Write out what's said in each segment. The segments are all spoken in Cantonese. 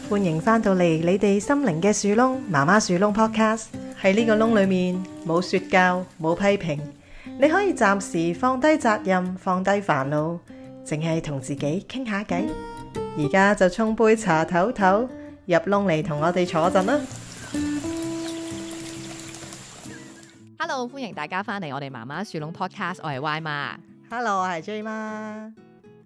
歡迎返到嚟你哋心靈嘅樹窿，媽媽樹窿 Podcast。喺呢個窿裏面冇說教，冇批評，你可以暫時放低責任，放低煩惱，淨係同自己傾下偈。而家就沖杯茶唞唞，入窿嚟同我哋坐陣啦。Hello， 歡迎大家翻嚟我哋媽媽樹窿 Podcast， 我係 Y 媽。Hello，我係 J 媽。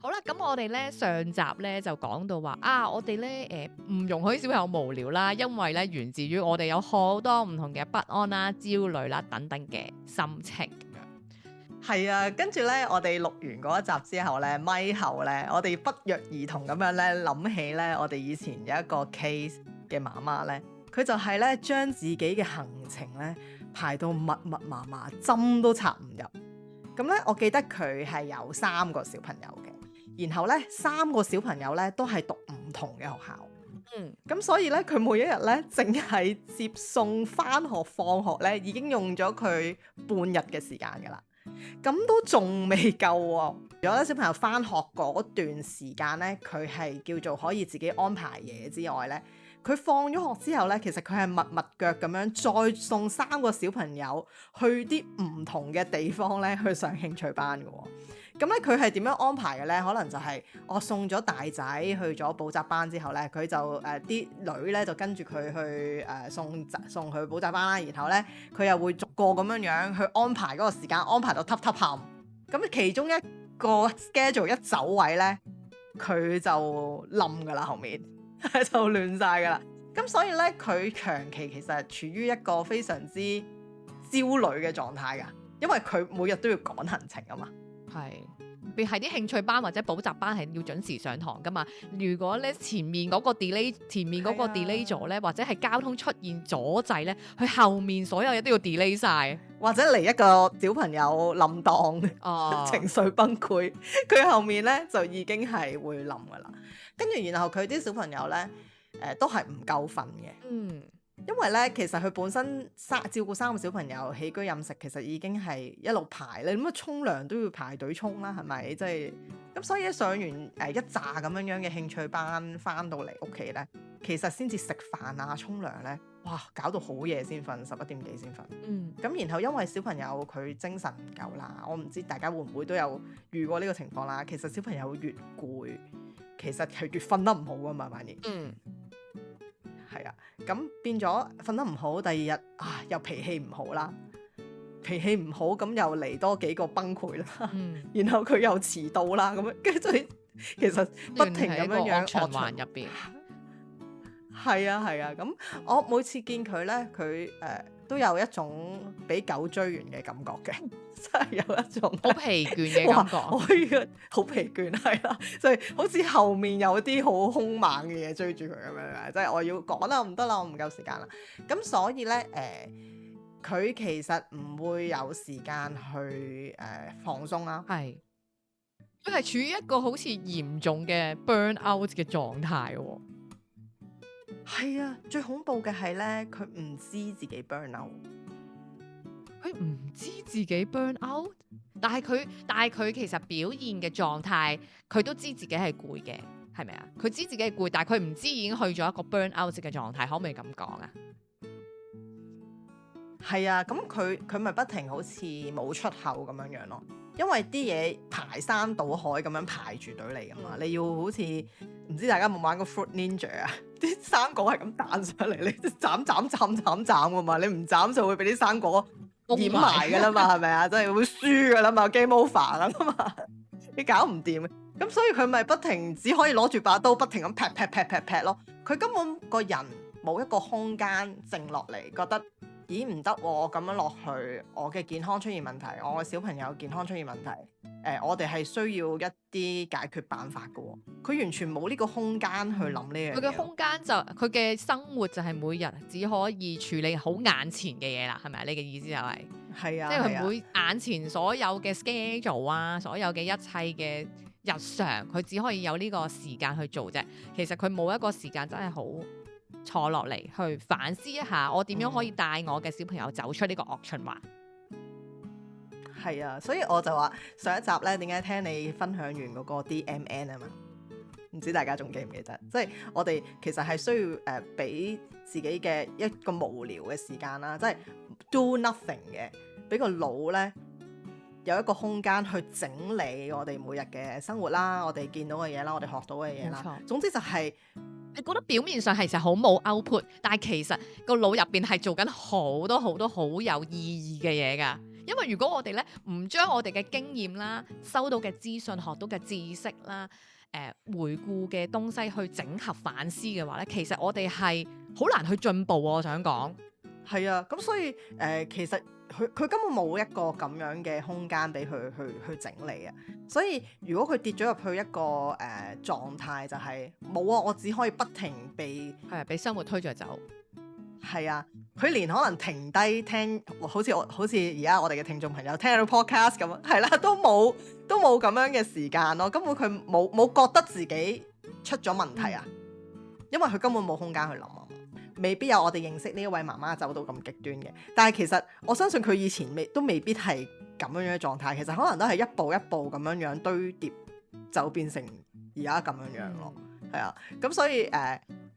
好啦，咁我哋咧上集咧就講到話我哋咧唔容許小朋友無聊啦，因為咧源自於我哋有好多唔同嘅不安啦、焦慮啦等等嘅心情咁樣。係啊，跟住咧我哋錄完嗰一集之後咧，咪後咧我哋不約而同咁樣咧諗起咧我哋以前有一個 case 嘅媽媽咧，佢就係咧將自己嘅行程咧排到密密麻麻，針都插唔入。咁咧我記得佢係有3個小朋友嘅。然後咧，3個小朋友咧都係讀唔同嘅學校，咁所以咧佢每一日咧淨係接送、返學、放學咧，已經用咗佢半日嘅時間噶啦，咁都仲未夠喎。如果咧小朋友返學嗰段時間咧，佢係叫做可以自己安排嘢之外咧，佢放咗學之後咧，其實佢係密密腳咁樣再送3個小朋友去啲唔同嘅地方咧去上興趣班嘅喎。咁咧佢係點樣安排嘅咧？可能就係我送咗大仔去咗補習班之後咧，佢就啲女咧就跟住佢去送去補習班啦。然後咧佢又會逐個咁樣去安排嗰個時間，安排到揼揼冚。咁其中一個 schedule 一走位咧，佢就冧噶啦，後面就亂晒噶啦。咁所以咧佢長期其實係處於一個非常之焦慮嘅狀態噶，因為佢每日都要趕行程啊嘛。係，特別係啲興趣班或者補習班係要準時上堂噶嘛。如果咧前面嗰個 delay 咗咧，或者係交通出現阻滯咧，佢後面所有嘢都要 delay 晒，或者嚟一個小朋友冧檔，情緒崩潰，佢後面咧就已經係會冧噶啦。跟住然後佢啲小朋友咧，都係唔夠瞓嘅。因為咧，其實佢本身照顧3個小朋友，起居飲食其實已經係一路排咧，咁啊沖涼都要排隊沖啦，係咪？即係咁，所以上完一紮咁樣嘅興趣班，翻到嚟屋企咧，其實先至食飯啊、沖涼咧，哇，搞到好夜先瞓，11點幾先瞓。咁然後因為小朋友佢精神唔夠啦，我唔知大家會唔會都有遇過呢個情況啦。其實小朋友越攰，其實係越瞓得唔好噶嘛，反而。係啊，咁變咗瞓得唔好，第二日又脾氣唔好啦，脾氣唔好咁又嚟多幾個崩潰啦，然後佢又遲到啦，咁樣跟住其實不停咁樣循環入邊。係啊，咁我每次見佢咧，佢都有一種俾狗追完嘅感覺嘅，真係有一種好疲倦嘅感覺。好疲倦係啦，就係好似後面有啲好兇猛嘅嘢追住佢咁樣，即係我要趕啦，唔得啦，我唔夠時間啦。咁所以咧佢其實唔會有時間去放鬆啦。係，佢係處於一個好似嚴重嘅 burn out 嘅狀態喎。係啊，最恐怖嘅係咧，佢唔知自己 burn out。佢唔知自己 burn out，但係佢其實表現嘅狀態，佢都知自己係攰嘅，係咪啊？佢知自己係攰，但係佢唔知已經去咗一個 burn out 嘅狀態，可唔可以咁講啊？係啊，咁佢咪不停好似冇出口咁樣咯，因為啲嘢排山倒海咁樣排住隊嚟噶嘛，你要好似唔知大家有冇玩過 Fruit Ninja 啊？啲生果係咁彈上嚟，你斬噶嘛，你唔斬就會俾啲生果掩埋噶啦嘛，係咪啊？真係會輸噶啦嘛，game over 噶啦嘛，你搞唔掂嘅，咁所以佢咪不停只可以攞住把刀不停咁劈咯，佢根本個人冇一個空間靜落嚟，覺得咦唔得喎，咁樣落去我嘅健康出現問題，我嘅小朋友健康出現問題，我哋係需要一啲解決辦法嘅喎，佢完全冇呢個空間去諗呢樣嘢。佢嘅空間就佢嘅生活就係每日只可以處理好眼前嘅嘢啦，係咪啊？你嘅意思就係係啊，即係佢每眼前所有嘅 schedule 啊，所有嘅一切嘅日常，佢只可以有呢個時間去做啫。其實佢冇一個時間真係好坐落嚟去反思一下，我點樣可以帶我嘅小朋友走出呢個惡循環。係啊，所以我就話上一集咧，點解聽你分享完嗰個 DMN 啊嘛？唔知大家仲記唔記得？即係我哋其實係需要俾自己嘅一個無聊嘅時間啦，即係 do nothing 嘅，俾個腦咧有一個空間去整理我哋每日嘅生活啦，我哋見到嘅嘢啦，我哋學到嘅嘢啦。冇錯。總之就係你覺得表面上其實好冇 output，但係其實個腦入邊係做緊好多好多好有意義嘅嘢㗎。因為如果我哋咧唔將我哋嘅經驗啦、收到嘅資訊、學到嘅知識啦、回顧嘅東西去整合反思嘅話咧，其實我哋係好難去進步喎。我想講係啊，咁所以其實佢根本冇一個咁樣嘅空間俾佢去整理啊。所以如果佢跌咗入去一個狀態，就係冇啊，我只可以不停被俾生活推着走。係啊，佢連可能停低聽，好似而家我哋嘅聽眾朋友聽到 podcast 咁，係啦，都冇咁樣嘅時間咯。根本佢冇覺得自己出咗問題啊，因為佢根本冇空間去諗啊。未必有我哋認識呢一位媽媽走到咁極端嘅，但係其實我相信佢以前都未必係咁樣嘅狀態。其實可能都係一步一步咁樣樣堆疊，就變成而家咁樣樣咯。係啊，咁所以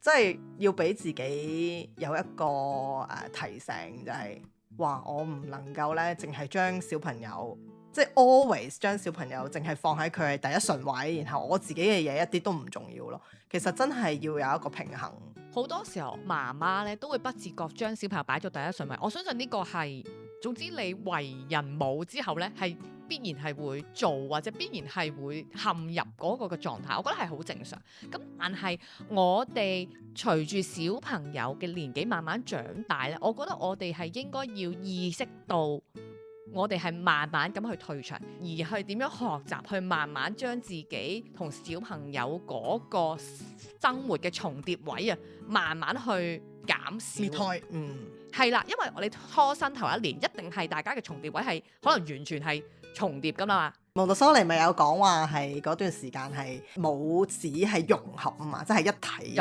即係要俾自己有一個提醒，就係話我唔能夠咧，淨係將小朋友即係 always 將小朋友淨係放喺佢係第一順位，然後我自己嘅嘢一啲都唔重要咯。其實真係要有一個平衡。好多時候媽媽咧都會不自覺將小朋友擺咗第一順位。我相信呢個係總之你為人母之後咧，係必然係會做，或者必然係會陷入嗰個嘅狀態。我覺得係好正常。咁但係我哋隨住小朋友嘅年紀慢慢長大咧，我覺得我哋係應該要意識到，我哋係慢慢咁去退場，而去點樣學習去慢慢將自己同小朋友嗰個生活嘅重疊位啊，慢慢去減少。係啦，因為我哋初生頭一年一定係大家嘅重疊位係可能完全係重疊噶嘛。蒙特梭利咪有講話係嗰段時間係母子係融合啊嘛，即係一體。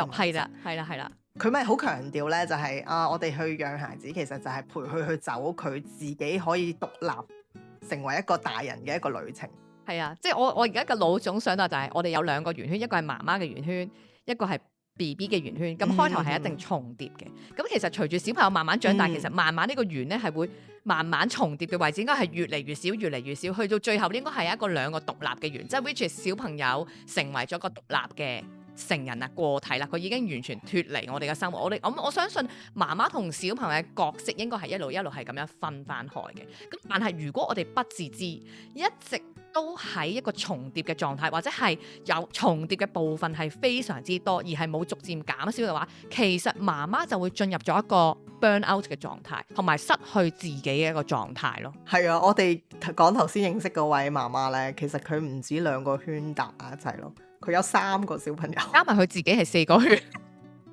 係啦。佢咪好強調咧，就係我哋去養孩子，其實就係陪佢去走佢自己可以獨立成為一個大人嘅一個旅程。係啊，即係我而家嘅腦總想到就係我哋有兩個圓圈，一個係媽媽嘅圓圈，一個係 BB 嘅圓圈。咁開頭係一定重疊嘅。咁其實隨住小朋友慢慢長大，其實慢慢呢個圓咧係會慢慢重疊嘅位置應該係越嚟越少，越嚟越少，去到最後應該係一個兩個獨立嘅圓，即係 which is 小朋友成為咗個獨立嘅成人啊，個體啦，佢已經完全脫離我哋嘅生活。我相信媽媽同小朋友嘅角色應該係一路係咁樣分翻開嘅。咁但係如果我哋不自知，一直都喺一個重疊嘅狀態，或者係有重疊嘅部分係非常之多，而係冇逐漸減少嘅話，其實媽媽就會進入咗一個 burn out 嘅狀態，同埋失去自己嘅一個狀態咯。係啊，我哋講頭先認識嗰位媽媽咧，其實佢唔止兩個圈搭埋一齊咯。佢有3個小朋友，加埋佢自己係4個圈，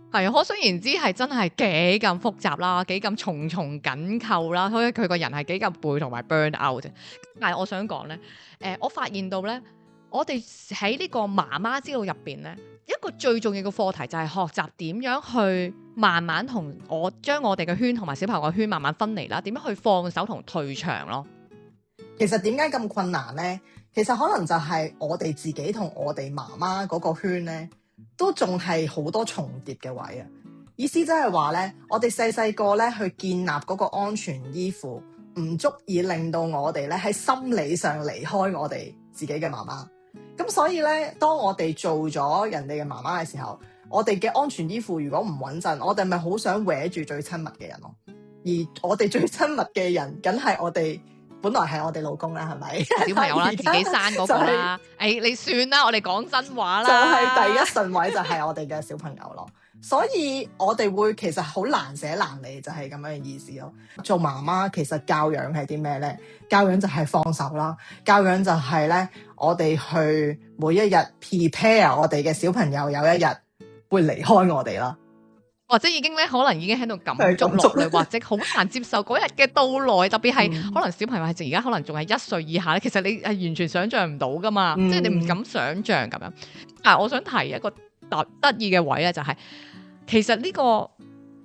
係啊，可想而知係真係幾咁複雜啦，幾咁重重緊扣啦，所以佢個人係幾咁背同埋 burn out 啫。但係我想講咧，我發現到咧，我哋喺呢個媽媽之路入邊咧，一個最重要嘅課題就係學習點樣去慢慢將我哋嘅圈同埋小朋友嘅圈慢慢分離啦，點樣去放手同退場咯。其實點解咁困難呢？其實可能就係我哋自己同我哋媽媽嗰個圈呢，都仲係好多重疊嘅位啊！意思即係話呢，我哋細個呢去建立嗰個安全依附，唔足以令到我哋呢喺心理上離開我哋自己嘅媽媽。咁所以呢，當我哋做咗人哋嘅媽媽嘅時候，我哋嘅安全依附如果唔穩陣，我哋咪好想搲住最親密嘅人咯。而我哋最親密嘅人，梗係我哋本來係我哋老公啦，係咪？小朋友啦，自己生嗰個啦。你算啦，我哋講真話啦。就係第一順位就係我哋嘅小朋友咯。所以我哋會其實好難捨難離，就係咁樣嘅意思咯。做媽媽其實教養係啲咩呢？教養就係放手啦，教養就係呢，我哋去每一日 prepare 我哋嘅小朋友有一日會離開我哋啦。或者已經咧，可能已經喺度感觸落嚟，或者好難接受嗰日嘅到來。特別係可能小朋友係而家可能仲係1歲以下咧，其實你係完全想像唔到噶嘛，即係你唔敢想像咁樣。但係我想提一個得意嘅位咧，就係其實呢個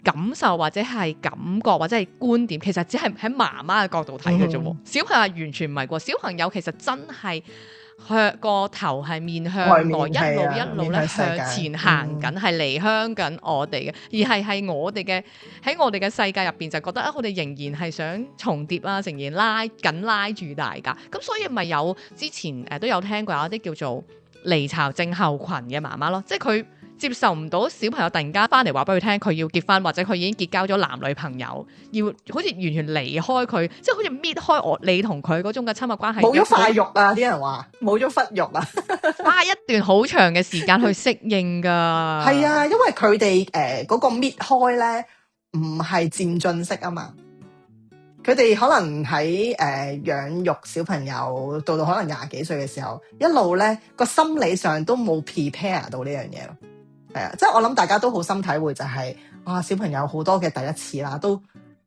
感受或者係感覺或者係觀點，其實只係喺媽媽嘅角度睇嘅啫喎。小朋友完全唔係喎，小朋友其實真係向個頭係面向外面外，一路係啊一路咧面向世界向前行緊，係離鄉緊我哋嘅，而係我哋嘅喺我哋嘅世界入邊就覺得我哋仍然係想重疊啊，仍然拉住大家，咁所以咪有之前都有聽過有啲叫做離巢症候群嘅媽媽咯，即係佢接受唔到小朋友突然間翻嚟話俾佢聽佢要結婚，或者佢已經結交咗男女朋友，要好似完全離開佢，即係好似搣開你同佢嗰種嘅親密關係，冇咗塊肉啊！啲人話冇咗忽肉啊，花一段好長嘅時間去適應㗎。係啊，因為佢哋嗰個搣開咧，唔係漸進式啊嘛。佢哋可能喺養育小朋友到可能20幾歲嘅時候，一路咧個心理上都冇 prepare 到呢樣嘢咯。係啊，即係我諗大家都好深體會就係、小朋友好多嘅第一次啦，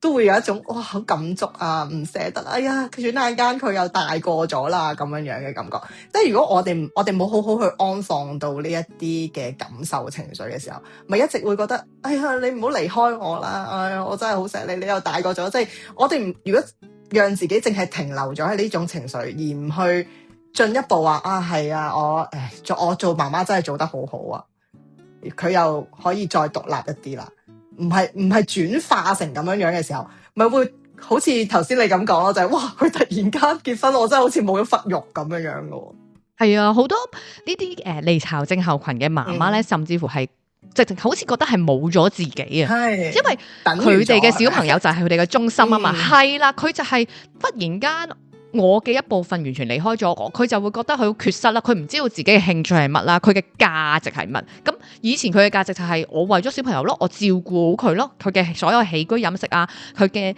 都會有一種哇好感觸啊，唔捨得，哎呀，佢轉眼間佢又大個咗啦咁樣嘅感覺。即係如果我哋冇好好去安放到呢一啲嘅感受情緒嘅時候，咪一直會覺得，哎呀，你唔好離開我啦，哎呀，我真係好錫你，你又大個咗。即係我哋如果讓自己淨係停留咗喺呢種情緒，而唔去進一步話係啊，我做媽媽真係做得好好啊，佢又可以再獨立一啲啦。唔係轉化成咁樣嘅時候，咪會好似頭先你咁講咯，就係哇，佢突然間結婚，我真係好似冇咗忽肉咁樣嘅。係啊，好多呢啲離巢症候群嘅媽媽咧，甚至乎係直情好似覺得係冇咗自己啊，係因為佢哋嘅小朋友就係佢哋嘅中心啊嘛，係啦，佢就係忽然間。我嘅一部分完全離開咗我，佢就會覺得佢好缺失啦，佢唔知道自己嘅興趣係乜啦，佢嘅價值係乜。咁以前佢嘅價值就係我為咗小朋友咯，我照顧好佢咯，佢嘅所有起居飲食啊，佢嘅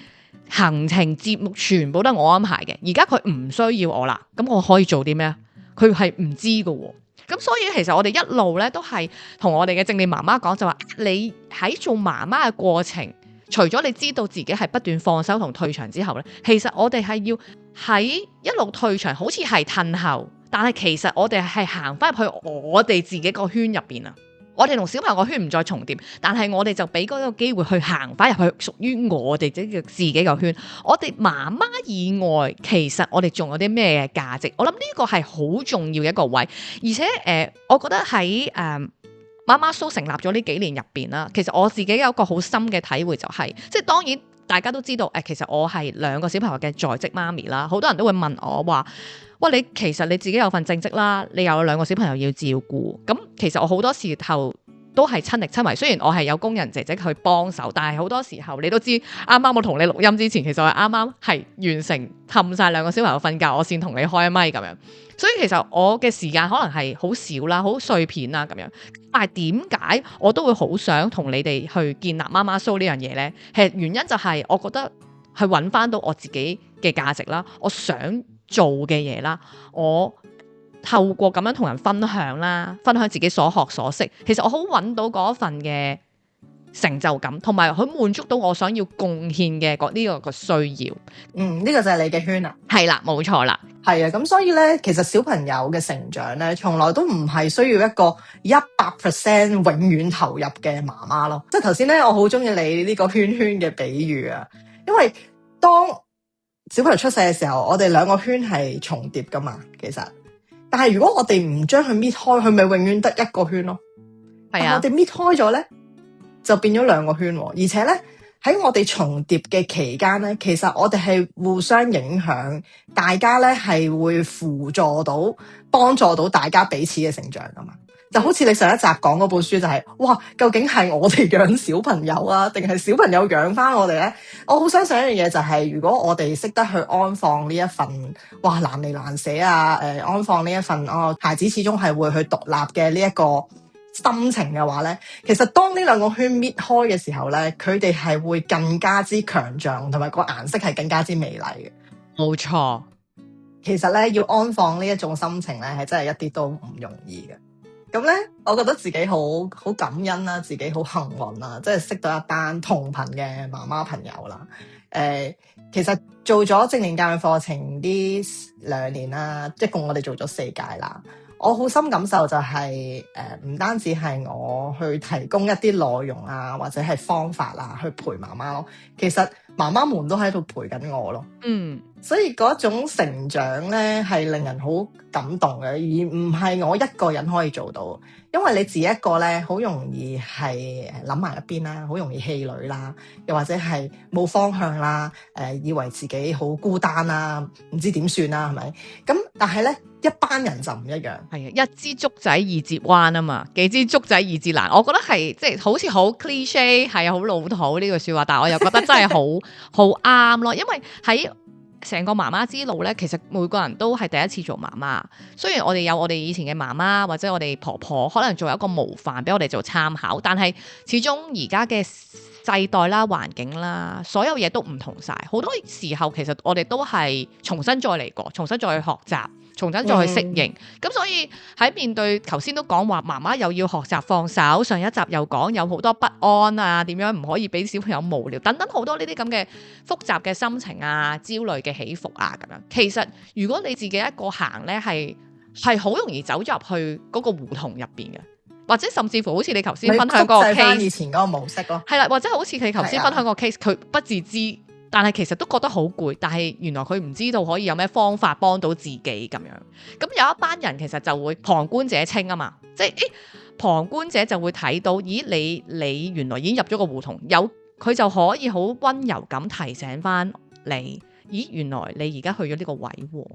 行程節目全部都係我安排嘅。而家佢唔需要我啦，咁我可以做啲咩？佢係唔知㗎喎。咁所以其實我哋一路咧都係同我哋嘅正念媽媽講，就話你喺做媽媽嘅過程，除咗你知道自己係不斷放手同退場之後咧，其實我哋係要喺一路退場，好似係褪後，但係其實我哋係行翻入去我哋自己個圈入邊啊！我哋同小朋友個圈唔再重疊，但係我哋就俾嗰個機會去行翻入去屬於我哋自己個圈。我哋媽媽以外，其實我哋仲有啲咩價值？我諗呢個係好重要嘅一個位，而且我覺得喺媽媽蘇成立咗呢幾年入邊啦，其實我自己有一個好深嘅體會就係，即係當然大家都知道其實我係2個小朋友嘅在職媽咪啦，好多人都會問我話，喂，你其實你自己有份正職啦，你有2個小朋友要照顧，咁其實我好多時候都係親力親為，雖然我係有工人姐姐去幫手，但係好多時候你都知，啱啱我同你錄音之前，其實我啱啱係完成氹晒2個小朋友瞓覺，我先同你開咪咁樣，所以其實我嘅時間可能係好少啦，好碎片啦咁樣。但係點解我都會好想同你哋去建立媽媽 show 呢樣嘢呢？其實原因就係我覺得係揾翻到我自己嘅價值啦，我想做嘅嘢啦，我透過咁樣同人分享啦，分享自己所學所識，其實我好揾到嗰份嘅成就感，同埋佢滿足到我想要貢獻嘅呢個需要。呢個就係你嘅圈啦。係啦，冇錯啦。係啊，咁所以咧，其實小朋友嘅成長咧，從來都唔係需要一個100%永遠投入嘅媽媽咯。即係頭先咧，我好中意你呢個圈圈嘅比喻啊，因為當小朋友出世嘅時候，我哋2個圈係重疊噶嘛，其實。但係如果我哋唔將佢搣開，佢咪永遠得1個圈咯。係啊，我哋搣開咗咧，就變咗2個圈，而且咧。喺我哋重疊嘅期間咧，其實我哋係互相影響，大家咧係會輔助到、幫助到大家彼此嘅成長噶嘛。就好似你上一集講嗰本書就係，哇，究竟係我哋養小朋友啊，定係小朋友養翻我哋咧？我好相信一樣嘢就係，如果我哋識得去安放呢一份，哇，難離難捨啊，安放呢一份，孩子始終係會去獨立嘅呢一個心情嘅話咧，其實當呢2個圈搣開嘅時候咧，佢哋係會更加之強壯，同埋個顏色係更加之美麗嘅。冇錯，其實咧要安放呢一種心情咧，係真係一啲都唔容易嘅。咁咧，我覺得自己好感恩啦，自己好幸運啦，即係識到一班同頻嘅媽媽朋友啦。其實做咗正念教育課程呢2年啦，一共我哋做咗4屆啦。我好深感受就係唔單止係我去提供一啲內容啊，或者係方法啊，去陪媽媽咯。其實媽媽們都喺度陪緊我咯。所以嗰種成長咧係令人好感動嘅，而唔係我一個人可以做到。因為你自己一個咧，好容易係諗埋一邊啦，好容易氣餒啦，又或者係冇方向啦，以為自己好孤單啦，唔知點算啦，係咪？咁但係咧，一班人就唔一樣。係啊，一支竹仔易折彎啊嘛，幾支竹仔易折難。我覺得係即係好似好 cliche， 係好老土呢句説話，但係我又覺得真係好啱咯，因為喺成個媽媽之路咧，其實每個人都係第一次做媽媽。雖然我哋有我哋以前嘅媽媽或者我哋婆婆，可能做一個模範俾我哋做參考，但係始終而家嘅世代啦、環境啦，所有嘢都唔同晒。好多時候其實我哋都係重新再嚟過，重新再去學習，重新再去適應。咁所以喺面對頭先都講話媽媽又要學習放手，上一集又講有好多不安啊，點樣唔可以俾小朋友無聊等等好多呢啲咁嘅複雜嘅心情啊、焦慮嘅起伏啊咁樣。其實如果你自己一個行呢，係好容易走入去嗰個胡同入邊嘅，或者甚至乎好似你頭先分享個 case 以前嗰個模式咯，係啦，或者好似你頭先分享個 case，佢不自知，但係其實都覺得好攰，但係原來佢唔知道可以有咩方法幫到自己咁樣。咁有一班人其實就會旁觀者清啊嘛，即係旁觀者就會睇到，咦你原來已經入咗個胡同，佢就可以好溫柔咁提醒翻你，咦原來你而家去咗呢個位喎。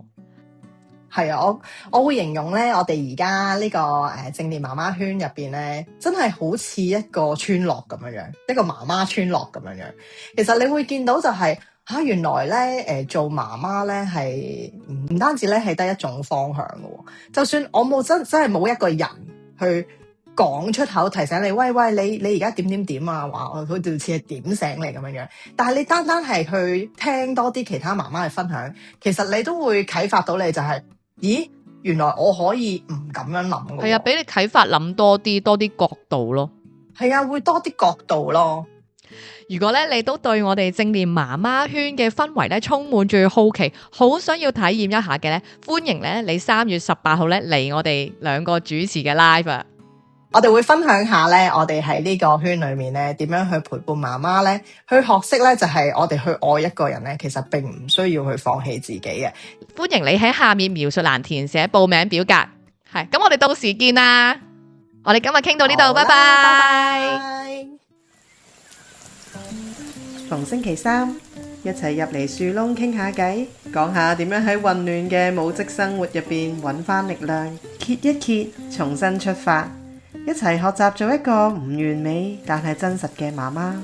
係啊，我會形容咧，我哋而家呢個正念媽媽圈入邊咧，真係好似一個村落咁樣樣，一個媽媽村落咁樣樣。其實你會見到就係原來咧做媽媽咧係唔單止咧係得一種方向嘅喎。就算我冇真係冇一個人去講出口提醒你，喂，你而家點啊，話佢好似係點醒你咁樣樣。但係你單係去聽多啲其他媽媽嘅分享，其實你都會啟發到你就係，咦，原來我可以唔咁樣諗嘅。係啊，俾你啟發諗多啲角度咯。係啊，會多啲角度咯。如果咧你都對我哋正念媽媽圈嘅氛圍咧充滿住好奇，好想要體驗一下嘅咧，歡迎咧你3月18號咧嚟我哋2個主持嘅 live 啊！我哋會分享下咧，我哋喺呢個圈裏面咧，點樣去陪伴媽媽咧，去學識咧，就係我哋去愛一個人咧，其實並唔需要去放棄自己嘅。歡迎你喺下面描述欄填寫報名表格。係，咁我哋到時見啦。我哋今日傾到呢度，拜拜。逢星期3一齊入嚟樹窿傾下偈，講下點樣喺混亂嘅母職生活入邊揾翻力量，揭一揭，重新出發，一齊學習做一個唔完美但係真實嘅媽媽。